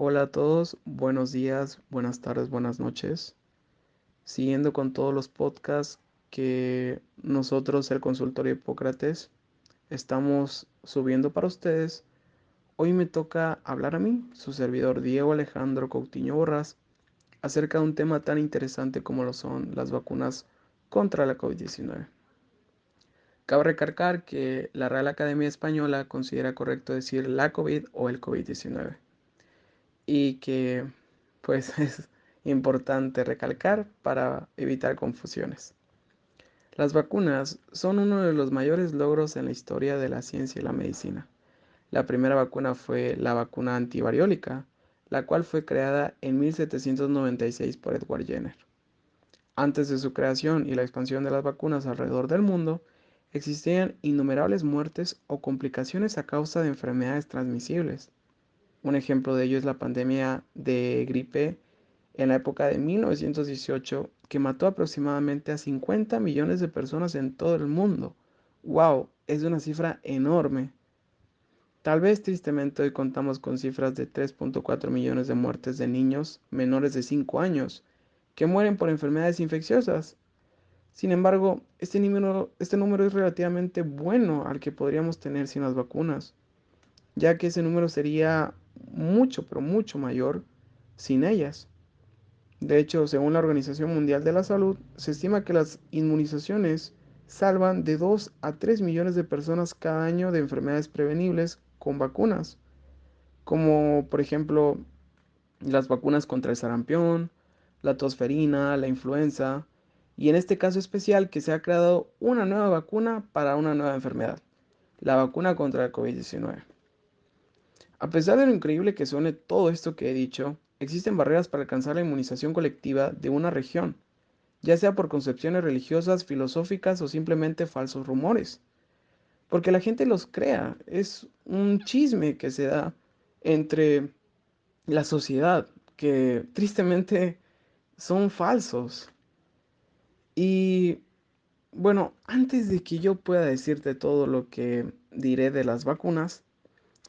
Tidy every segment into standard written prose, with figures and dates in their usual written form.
Hola a todos, buenos días, buenas tardes, buenas noches. Siguiendo con todos los podcasts que nosotros, el Consultorio Hipócrates, estamos subiendo para ustedes, hoy me toca hablar a mí, su servidor Diego Alejandro Coutinho Borrás, acerca de un tema tan interesante como lo son las vacunas contra la COVID-19. Cabe recalcar que la Real Academia Española considera correcto decir la COVID o el COVID-19 y que pues es importante recalcar para evitar confusiones. Las vacunas son uno de los mayores logros en la historia de la ciencia y la medicina. La primera vacuna fue la vacuna antivariólica, la cual fue creada en 1796 por Edward Jenner. Antes de su creación y la expansión de las vacunas alrededor del mundo, existían innumerables muertes o complicaciones a causa de enfermedades transmisibles. Un ejemplo de ello es la pandemia de gripe en la época de 1918, que mató aproximadamente a 50 millones de personas en todo el mundo. ¡Wow! Es una cifra enorme. Tal vez tristemente hoy contamos con cifras de 3.4 millones de muertes de niños menores de 5 años que mueren por enfermedades infecciosas. Sin embargo, este número es relativamente bueno al que podríamos tener sin las vacunas, ya que ese número sería mucho, pero mucho mayor sin ellas. De hecho, según la Organización Mundial de la Salud, se estima que las inmunizaciones salvan de 2 a 3 millones de personas cada año de enfermedades prevenibles con vacunas, como por ejemplo las vacunas contra el sarampión, la tosferina, la influenza, y en este caso especial que se ha creado una nueva vacuna para una nueva enfermedad, la vacuna contra el COVID-19. A pesar de lo increíble que suene todo esto que he dicho, existen barreras para alcanzar la inmunización colectiva de una región, ya sea por concepciones religiosas, filosóficas o simplemente falsos rumores. Porque la gente los crea, es un chisme que se da entre la sociedad, que tristemente son falsos. Y bueno, antes de que yo pueda decirte todo lo que diré de las vacunas,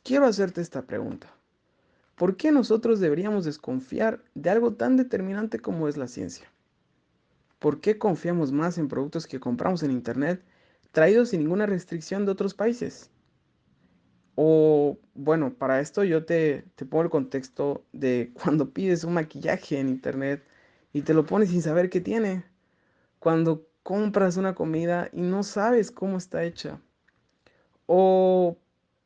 quiero hacerte esta pregunta. ¿Por qué nosotros deberíamos desconfiar de algo tan determinante como es la ciencia? ¿Por qué confiamos más en productos que compramos en internet traídos sin ninguna restricción de otros países? O bueno, para esto yo te pongo el contexto de cuando pides un maquillaje en internet y te lo pones sin saber qué tiene. Cuando compras una comida y no sabes cómo está hecha. O,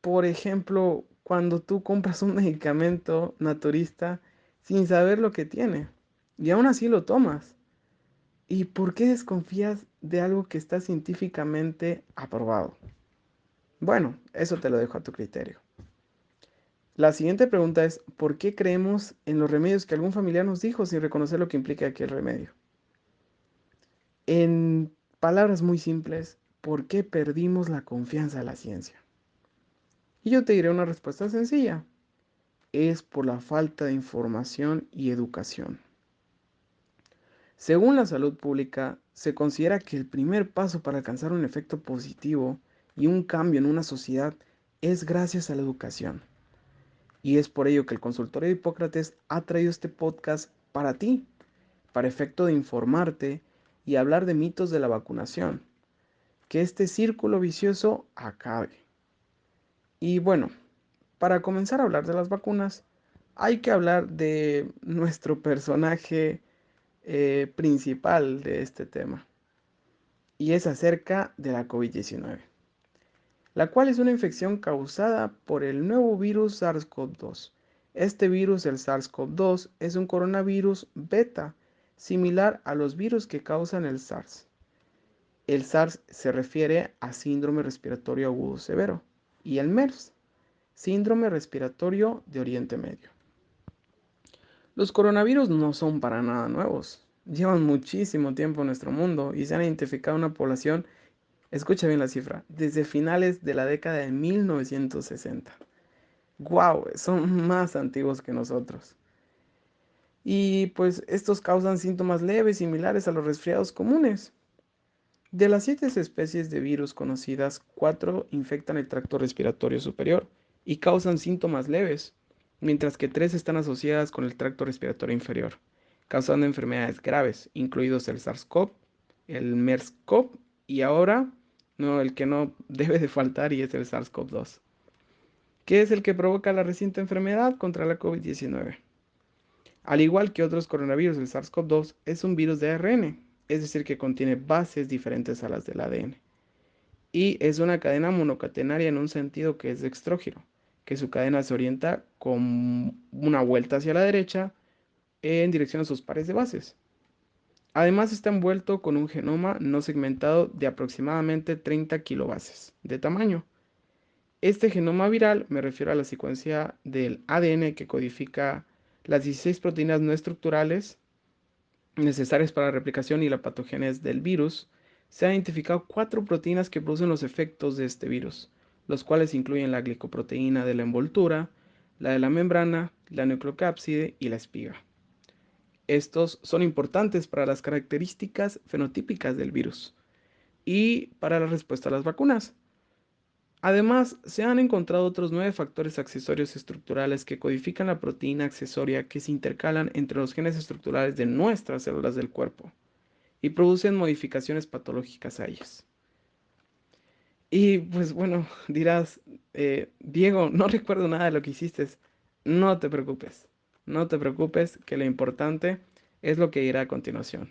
por ejemplo, cuando tú compras un medicamento naturista sin saber lo que tiene y aún así lo tomas. ¿Y por qué desconfías de algo que está científicamente aprobado? Bueno, eso te lo dejo a tu criterio. La siguiente pregunta es, ¿por qué creemos en los remedios que algún familiar nos dijo sin reconocer lo que implica aquel remedio? En palabras muy simples, ¿por qué perdimos la confianza en la ciencia? Y yo te diré una respuesta sencilla. Es por la falta de información y educación. Según la salud pública, se considera que el primer paso para alcanzar un efecto positivo y un cambio en una sociedad es gracias a la educación. Y es por ello que el consultorio de Hipócrates ha traído este podcast para ti, para efecto de informarte y hablar de mitos de la vacunación, que este círculo vicioso acabe. Y bueno, para comenzar a hablar de las vacunas, hay que hablar de nuestro personaje principal de este tema, y es acerca de la COVID-19, la cual es una infección causada por el nuevo virus SARS-CoV-2. Este virus, el SARS-CoV-2, es un coronavirus beta, similar a los virus que causan el SARS. El SARS se refiere a síndrome respiratorio agudo severo y el MERS, síndrome respiratorio de Oriente Medio. Los coronavirus no son para nada nuevos. Llevan muchísimo tiempo en nuestro mundo y se han identificado una población, escucha bien la cifra, desde finales de la década de 1960. ¡Wow! Son más antiguos que nosotros. Y pues estos causan síntomas leves similares a los resfriados comunes. De las 7 especies de virus conocidas, 4 infectan el tracto respiratorio superior y causan síntomas leves. mientras que 3 están asociadas con el tracto respiratorio inferior, causando enfermedades graves, incluidos el SARS-CoV, el MERS-CoV y ahora no, el que no debe de faltar y es el SARS-CoV-2, que es el que provoca la reciente enfermedad contra la COVID-19. Al igual que otros coronavirus, el SARS-CoV-2 es un virus de ARN, es decir, que contiene bases diferentes a las del ADN. Y es una cadena monocatenaria en un sentido que es dextrógiro, que su cadena se orienta con una vuelta hacia la derecha en dirección a sus pares de bases. Además está envuelto con un genoma no segmentado de aproximadamente 30 kilobases de tamaño. Este genoma viral, me refiero a la secuencia del ADN que codifica las 16 proteínas no estructurales necesarias para la replicación y la patogénesis del virus, se han identificado 4 proteínas que producen los efectos de este virus, los cuales incluyen la glicoproteína de la envoltura, la de la membrana, la nucleocápside y la espiga. Estos son importantes para las características fenotípicas del virus y para la respuesta a las vacunas. Además, se han encontrado otros 9 factores accesorios estructurales que codifican la proteína accesoria que se intercalan entre los genes estructurales de nuestras células del cuerpo y producen modificaciones patológicas a ellas. Y pues bueno, dirás, Diego, no recuerdo nada de lo que hiciste. No te preocupes, no te preocupes, que lo importante es lo que irá a continuación.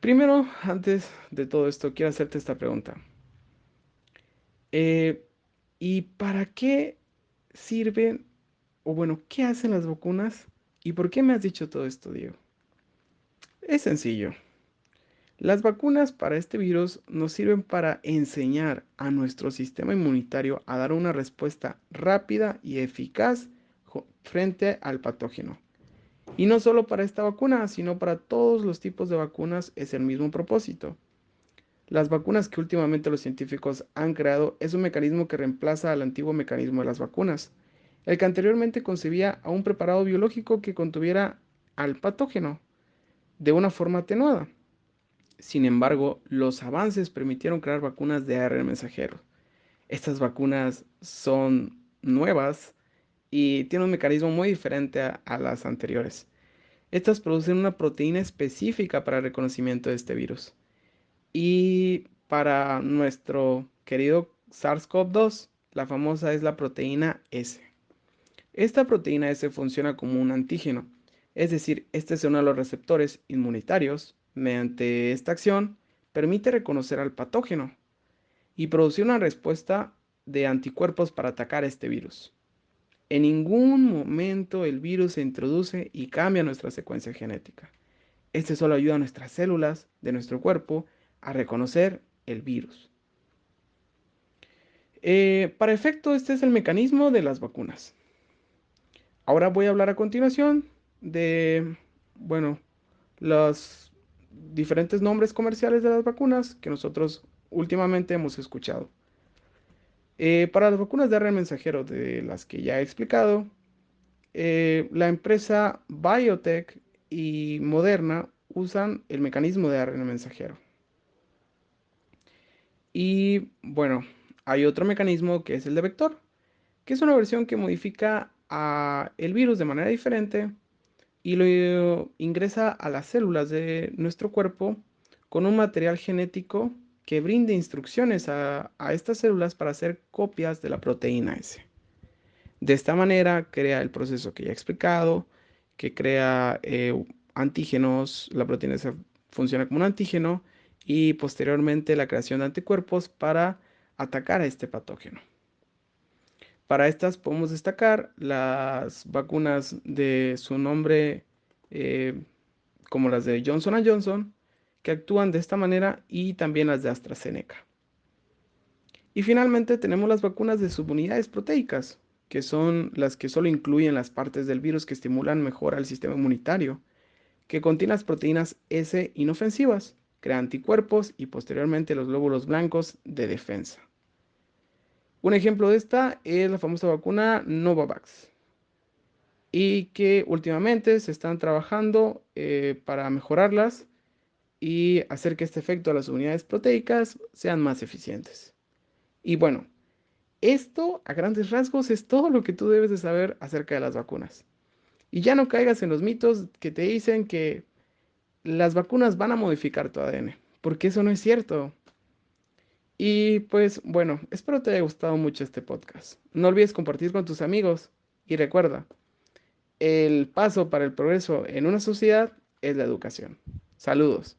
Primero, antes de todo esto, quiero hacerte esta pregunta. Eh, ¿Y para qué sirven, o bueno, qué hacen las vacunas? ¿Y por qué me has dicho todo esto, Diego? Es sencillo. Las vacunas para este virus nos sirven para enseñar a nuestro sistema inmunitario a dar una respuesta rápida y eficaz frente al patógeno. Y no solo para esta vacuna, sino para todos los tipos de vacunas es el mismo propósito. Las vacunas que últimamente los científicos han creado es un mecanismo que reemplaza al antiguo mecanismo de las vacunas, el que anteriormente concebía a un preparado biológico que contuviera al patógeno de una forma atenuada. Sin embargo, los avances permitieron crear vacunas de ARN mensajero. Estas vacunas son nuevas y tienen un mecanismo muy diferente a las anteriores. Estas producen una proteína específica para el reconocimiento de este virus. Y para nuestro querido SARS-CoV-2, la famosa es la proteína S. Esta proteína S funciona como un antígeno, es decir, este es uno de los receptores inmunitarios. Mediante esta acción, permite reconocer al patógeno y producir una respuesta de anticuerpos para atacar este virus. En ningún momento el virus se introduce y cambia nuestra secuencia genética. Este solo ayuda a nuestras células de nuestro cuerpo a reconocer el virus. Para efecto, este es el mecanismo de las vacunas. Ahora voy a hablar a continuación de, bueno, los diferentes nombres comerciales de las vacunas que nosotros últimamente hemos escuchado. Para las vacunas de ARN mensajero de las que ya he explicado, la empresa BioNTech y Moderna usan el mecanismo de ARN mensajero. Y bueno, hay otro mecanismo que es el de vector, que es una versión que modifica el virus de manera diferente y lo ingresa a las células de nuestro cuerpo con un material genético que brinde instrucciones a estas células para hacer copias de la proteína S. De esta manera crea el proceso que ya he explicado, que crea antígenos, la proteína S funciona como un antígeno y posteriormente la creación de anticuerpos para atacar a este patógeno. Para estas podemos destacar las vacunas de su nombre, eh, como las de Johnson Johnson, que actúan de esta manera, y también las de AstraZeneca. Y finalmente tenemos las vacunas de subunidades proteicas, que son las que solo incluyen las partes del virus que estimulan mejor al sistema inmunitario, que contienen las proteínas S inofensivas, crea anticuerpos y posteriormente los glóbulos blancos de defensa. Un ejemplo de esta es la famosa vacuna Novavax y que últimamente se están trabajando para mejorarlas y hacer que este efecto de las unidades proteicas sean más eficientes. Y bueno, Esto, a grandes rasgos, es todo lo que tú debes de saber acerca de las vacunas. Y ya no caigas en los mitos que te dicen que las vacunas van a modificar tu ADN, porque eso no es cierto. Y pues bueno, espero te haya gustado mucho este podcast. No olvides compartir con tus amigos y recuerda, el paso para el progreso en una sociedad es la educación. Saludos.